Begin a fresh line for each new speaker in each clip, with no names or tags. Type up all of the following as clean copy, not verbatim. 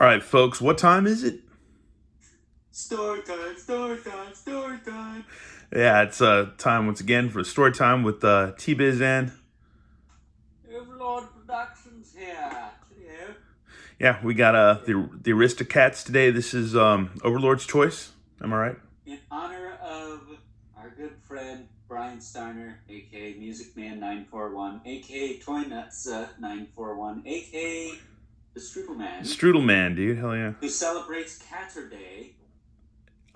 All right, folks, what time is it?
Story time, story time, story time.
Yeah, it's time once again for story time with T-Biz and
Overlord Productions here. Hello.
yeah, we got the Aristocats today. This is Overlord's choice. Am I right?
In honor of our good friend Brian Steiner, aka Music Man 941, aka Toy Nuts 941, aka the Strudel Man,
Strudel Man, dude. Hell yeah.
who celebrates Catter Day.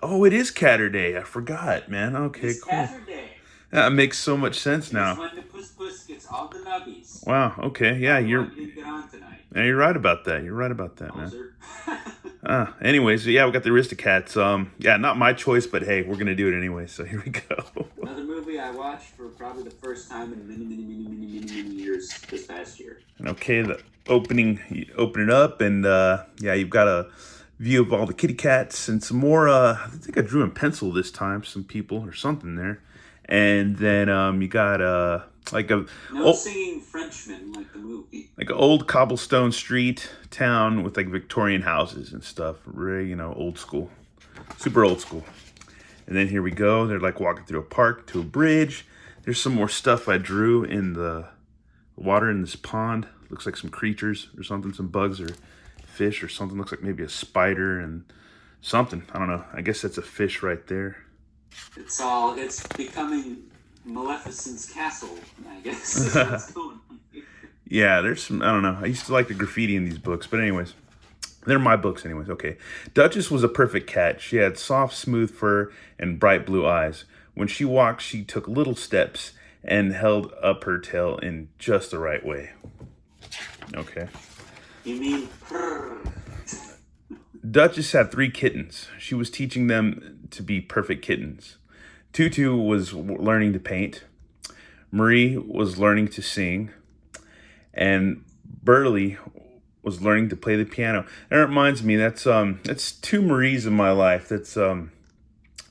Oh, it is Catter Day. I forgot, man. Okay,
It's
cool.
Catter Day.
That makes so much sense
It's
now.
when the Puss Puss gets all the nubbies.
Wow. Okay. Yeah,
You didn't get on tonight.
you're right about that. You're right about that, man.
Poser.
Anyways, yeah, we got the Aristocats. Yeah, not my choice, but hey, we're gonna do it anyway. So here we go.
Another movie I watched for probably the first time in many years this past year.
Okay, the opening, you open it up, and yeah, you've got a view of all the kitty cats and some more. I think I drew in pencil this time, some people or something there, and then you got like a
No singing Frenchman like the movie.
like an old cobblestone street town with like Victorian houses and stuff, really, old school, super old school. And then here we go. They're like walking through a park to a bridge. There's some more stuff I drew in the water in this pond. Looks like some creatures or something, some bugs or fish or something. Looks like maybe a spider and something. I don't know. I guess that's a fish right there.
It's becoming Maleficent's castle, I guess. That's what's going on here.
Yeah, there's some, I don't know. I used to like the graffiti in these books, but anyways. They're my books anyways. Okay. Duchess was a perfect cat. She had soft, smooth fur and bright blue eyes. When she walked, she took little steps and held up her tail in just the right way. Okay.
You mean purr.
Duchess had 3 kittens. She was teaching them to be perfect kittens. Tutu was learning to paint. Marie was learning to sing. And Burley was learning to play the piano. That reminds me, that's 2 Maries in my life. That's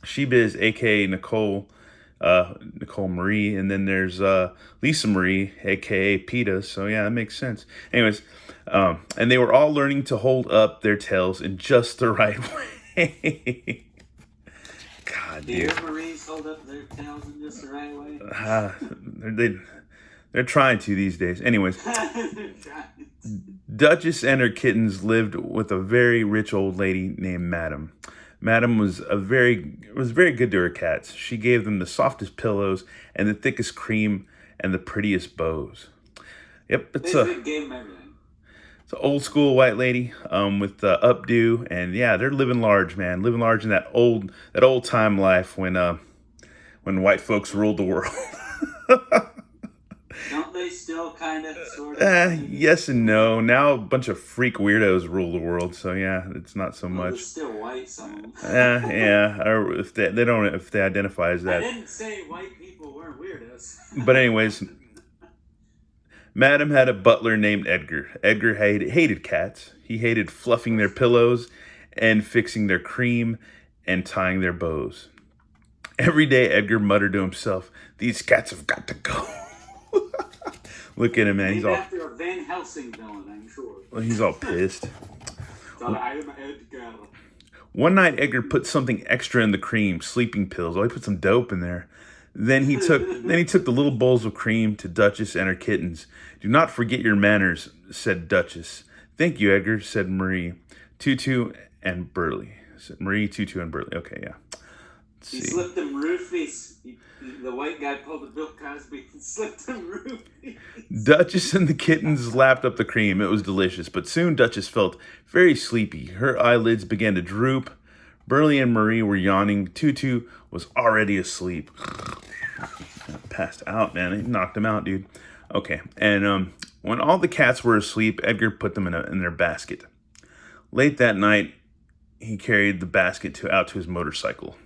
Shebiz, aka Nicole Marie, and then there's Lisa Marie, aka Peta. So yeah, that makes sense. Anyways, and they were all learning to hold up their tails in just the right way. God,
Do your
dude.
Marines hold up their tails in just the right way?
They're trying to these days. Anyways, Duchess and her kittens lived with a very rich old lady named Madam. Madam was very good to her cats. She gave them the softest pillows and the thickest cream and the prettiest bows. Yep, it's
Basically gave them everything.
it's an old school white lady with updo, and yeah, they're living large, man. Living large in that old time life when white folks ruled the world.
Don't they still kind of, sort of?
Yes and no. Now a bunch of freak weirdos rule the world, so yeah, it's not so
Well,
much.
they're still white, some of them.
Yeah, or if if they identify as
I
that.
didn't say white people weren't weirdos.
But anyways, Madam had a butler named Edgar. Edgar hated cats. He hated fluffing their pillows and fixing their cream and tying their bows. Every day, Edgar muttered to himself, "These cats have got to go." Look at him, man.
Named after a Van Helsing villain, I'm sure.
He's all pissed.
So I am Edgar.
One night, Edgar put something extra in the cream, sleeping pills. Oh, he put some dope in there. Then he took the little bowls of cream to Duchess and her kittens. "Do not forget your manners," said Duchess. "Thank you, Edgar," said Marie, Tutu, and Burley. Marie, Tutu, and Burley. Okay, yeah. Let's
He
see.
slipped them roofies. The white guy pulled a Bill Cosby and slipped them roofies.
Duchess and the kittens lapped up the cream. It was delicious, but soon Duchess felt very sleepy. Her eyelids began to droop. Burley and Marie were yawning. Tutu was already asleep. Passed out, man. He knocked him out, dude. Okay, and when all the cats were asleep, Edgar put them in their basket. Late that night, he carried the basket out to his motorcycle.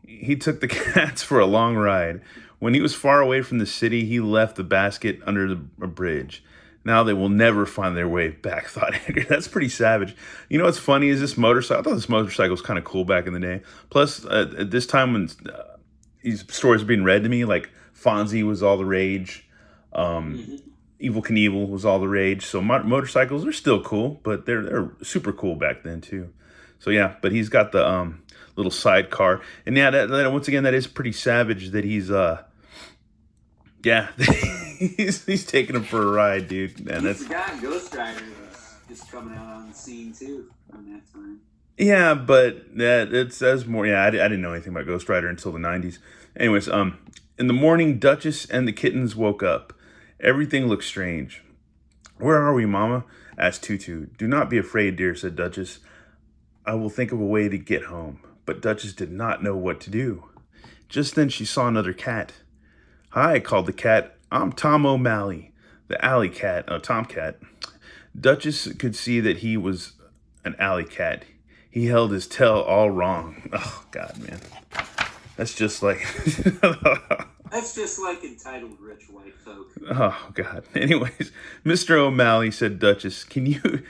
He took the cats for a long ride. When he was far away from the city, he left the basket under a bridge. Now they will never find their way back, thought Edgar. That's pretty savage. You know what's funny is this motorcycle. I thought this motorcycle was kind of cool back in the day. Plus, at this time when these stories were being read to me, like Fonzie was all the rage. Evil Knievel was all the rage. So motorcycles are still cool, but they're super cool back then too. So yeah, but he's got the little sidecar, and yeah, that once again that is pretty savage that he's yeah he's taking him for a ride, dude. And
You forgot Ghost Rider was just coming out on the scene too around that time.
yeah, but it says more. Yeah, I didn't know anything about Ghost Rider until the 90s. Anyways, in the morning, Duchess and the kittens woke up. Everything looked strange. "Where are we, Mama?" asked Tutu. "Do not be afraid, dear," said Duchess. "I will think of a way to get home." But Duchess did not know what to do. Just then she saw another cat. "Hi," called the cat. "I'm Tom O'Malley, the alley cat, tomcat." Duchess could see that he was an alley cat. He held his tail all wrong. Oh, God, man. That's just like...
That's just like entitled rich white folk.
Oh, God. Anyways, "Mr. O'Malley," said Duchess, can you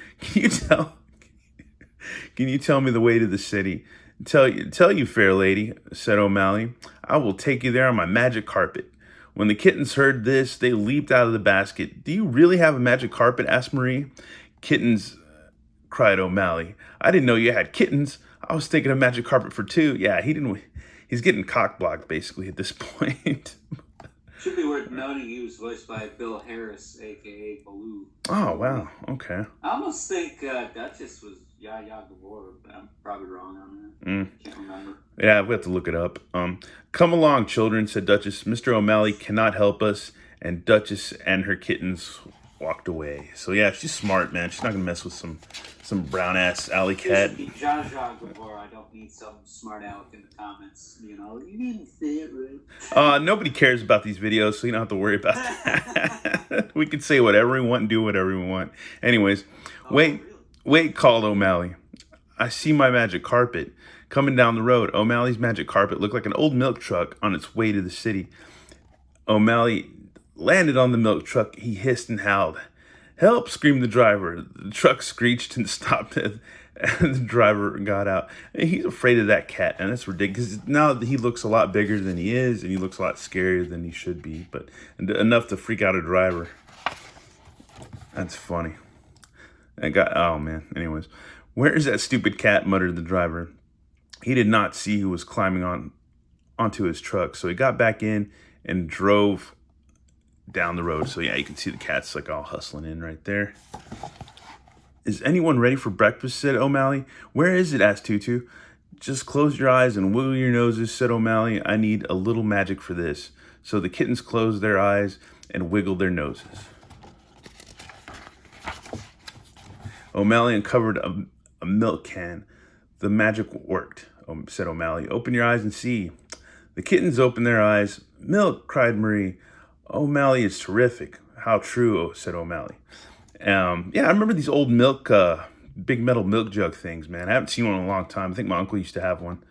tell me the way to the city?" Tell you, fair lady," said O'Malley. "I will take you there on my magic carpet." When the kittens heard this, they leaped out of the basket. "Do you really have a magic carpet?" asked Marie. "Kittens," cried O'Malley. "I didn't know you had kittens. I was thinking of magic carpet for two." Yeah, he's getting cock-blocked basically at this point.
Should be worth noting he was voiced by Bill Harris, aka Baloo.
Oh, wow. Okay.
I almost think Duchess was Yaya Gabor, but I'm probably wrong on that. Can't remember.
Yeah, we have to look it up. "Come along, children," said Duchess. "Mr. O'Malley cannot help us." And Duchess and her kittens walked away. So yeah, she's smart, man. She's not gonna mess with some brown ass alley cat.
Yaya Gabor. I don't need some smart aleck in the comments. You didn't say it right.
Nobody cares about these videos, so you don't have to worry about that. We can say whatever we want and do whatever we want. Anyways, wait. "Wait," called O'Malley. "I see my magic carpet." Coming down the road, O'Malley's magic carpet looked like an old milk truck on its way to the city. O'Malley landed on the milk truck. He hissed and howled. "Help!" screamed the driver. The truck screeched and stopped, and the driver got out. He's afraid of that cat, and that's ridiculous. Now he looks a lot bigger than he is, and he looks a lot scarier than he should be, but enough to freak out a driver. That's funny. Oh, man. Anyways, "Where is that stupid cat?" muttered the driver. He did not see who was climbing onto his truck, so he got back in and drove down the road. So yeah, you can see the cat's like all hustling in right there. "Is anyone ready for breakfast?" said O'Malley. "Where is it?" asked Tutu. "Just close your eyes and wiggle your noses," said O'Malley. "I need a little magic for this." So the kittens closed their eyes and wiggled their noses. O'Malley uncovered a milk can. "The magic worked," said O'Malley. "Open your eyes and see." The kittens opened their eyes. "Milk!" cried Marie. "O'Malley is terrific." "How true," said O'Malley. Yeah, I remember these old milk, big metal milk jug things, man. I haven't seen one in a long time. I think my uncle used to have one.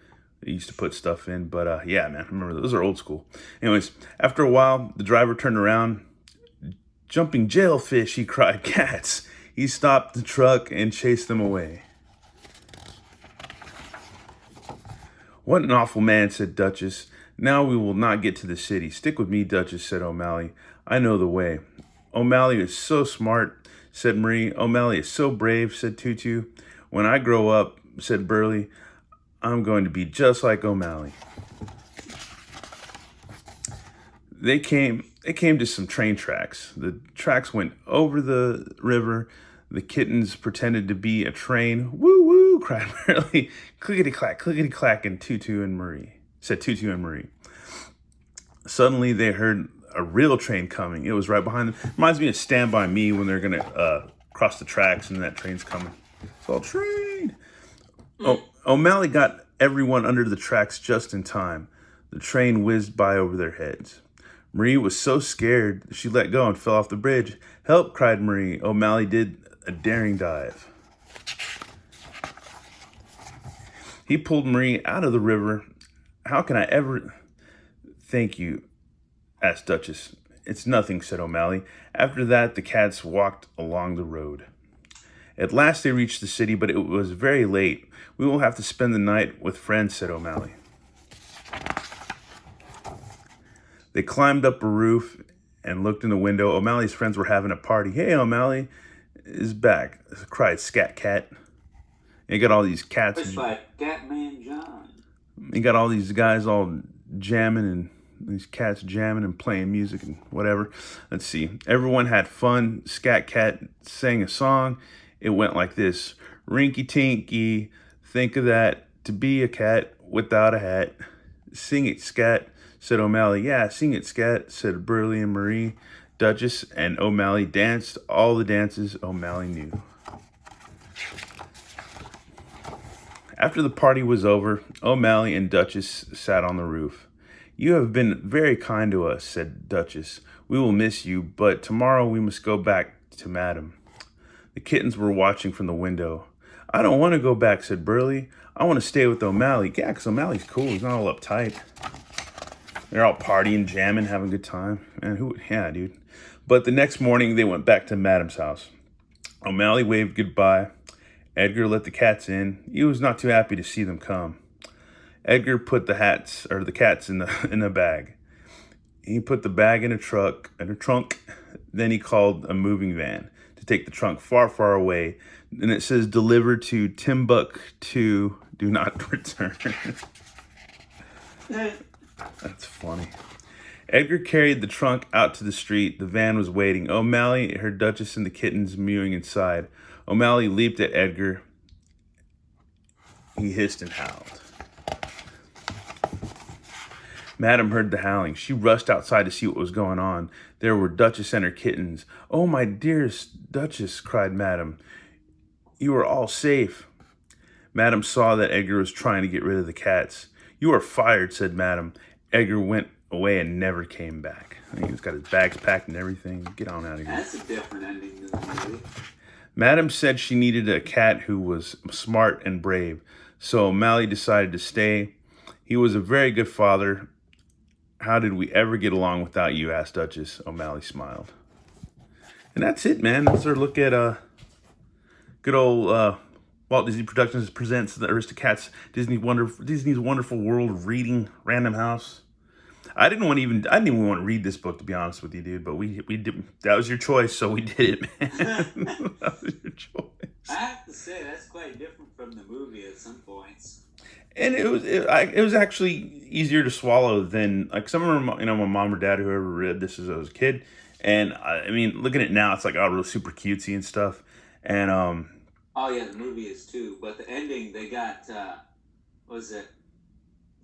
He used to put stuff in, but yeah, man, I remember those are old school. Anyways, after a while, the driver turned around. "Jumping jailfish," he cried. "Cats!" He stopped the truck and chased them away. "What an awful man," said Duchess. "Now we will not get to the city." "Stick with me, Duchess," said O'Malley. "I know the way." "O'Malley is so smart," said Marie. "O'Malley is so brave," said Tutu. "When I grow up," said Burley, "I'm going to be just like O'Malley." They came to some train tracks. The tracks went over the river. The kittens pretended to be a train. "Woo woo!" cried Burley. "Clickety clack, and Tutu and Marie," said Tutu and Marie. Suddenly they heard a real train coming. It was right behind them. Reminds me of Stand By Me when they're gonna cross the tracks and that train's coming. It's all train. O'Malley got everyone under the tracks just in time. The train whizzed by over their heads. Marie was so scared she let go and fell off the bridge. "Help!" cried Marie. O'Malley did a daring dive. He pulled Marie out of the river. "How can I ever thank you?" asked Duchess. "It's nothing," said O'Malley. After that, the cats walked along the road. At last they reached the city, but it was very late. "We will have to spend the night with friends," said O'Malley. They climbed up a roof and looked in the window. O'Malley's friends were having a party. Hey, O'Malley is back, cried Scat Cat. You got all these cats.
Pushed by Catman John.
You got all these guys all jamming and these cats jamming and playing music and whatever. Let's see. Everyone had fun. Scat Cat sang a song. It went like this. Rinky Tinky, think of that, to be a cat without a hat. Sing it, Scat, said O'Malley. Yeah, sing it, Scat, said Burley and Marie. Duchess and O'Malley danced all the dances O'Malley knew. After the party was over, O'Malley and Duchess sat on the roof. You have been very kind to us, said Duchess. We will miss you, but tomorrow we must go back to Madam. The kittens were watching from the window. I don't want to go back, said Burley. I want to stay with O'Malley. Yeah, because O'Malley's cool. He's not all uptight. They're all partying, jamming, having a good time. And yeah, dude. But the next morning, they went back to Madam's house. O'Malley waved goodbye. Edgar let the cats in. He was not too happy to see them come. Edgar put the cats in the bag. He put the bag in a trunk. Then he called a moving van to take the trunk far, far away. And it says, delivered to Timbuktu, do not return. That's funny. Edgar carried the trunk out to the street. The van was waiting. O'Malley heard Duchess and the kittens mewing inside. O'Malley leaped at Edgar. He hissed and howled. Madam heard the howling. She rushed outside to see what was going on. There were Duchess and her kittens. Oh, my dearest Duchess, cried Madam. You are all safe. Madam saw that Edgar was trying to get rid of the cats. You are fired, said Madam. Edgar went away and never came back. He's got his bags packed and everything. Get on out of here.
That's a different ending to the movie.
Madam said she needed a cat who was smart and brave. So O'Malley decided to stay. He was a very good father. How did we ever get along without you? Asked Duchess. O'Malley smiled. And that's it, man. That's our look at good old Walt Disney Productions presents the Aristocats Disney's Wonderful World of Reading Random House. I didn't even want to read this book, to be honest with you, dude. But we did. That was your choice, so we did it, man. That was your choice.
I have to say that's quite different from the movie at some points.
And it was actually easier to swallow than, like, some of my mom or dad, whoever read this as I was a kid. And I mean, looking at it now, it's like real super cutesy and stuff. And
oh yeah, the movie is too. But the ending, they got what was it?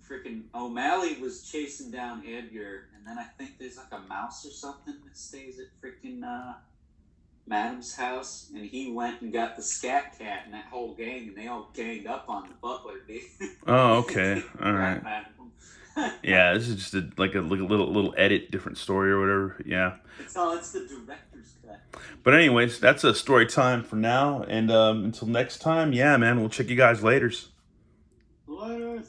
Freaking O'Malley was chasing down Edgar, and then I think there's like a mouse or something that stays at freaking Madam's house, and he went and got the Scat Cat and that whole gang, and they all ganged up on the butler, dude.
Oh, okay, all right. Yeah, this is just a little edit, different story or whatever. Yeah.
It's the director's cut.
But anyways, that's a story time for now, and until next time, yeah, man, we'll check you guys later.
Later.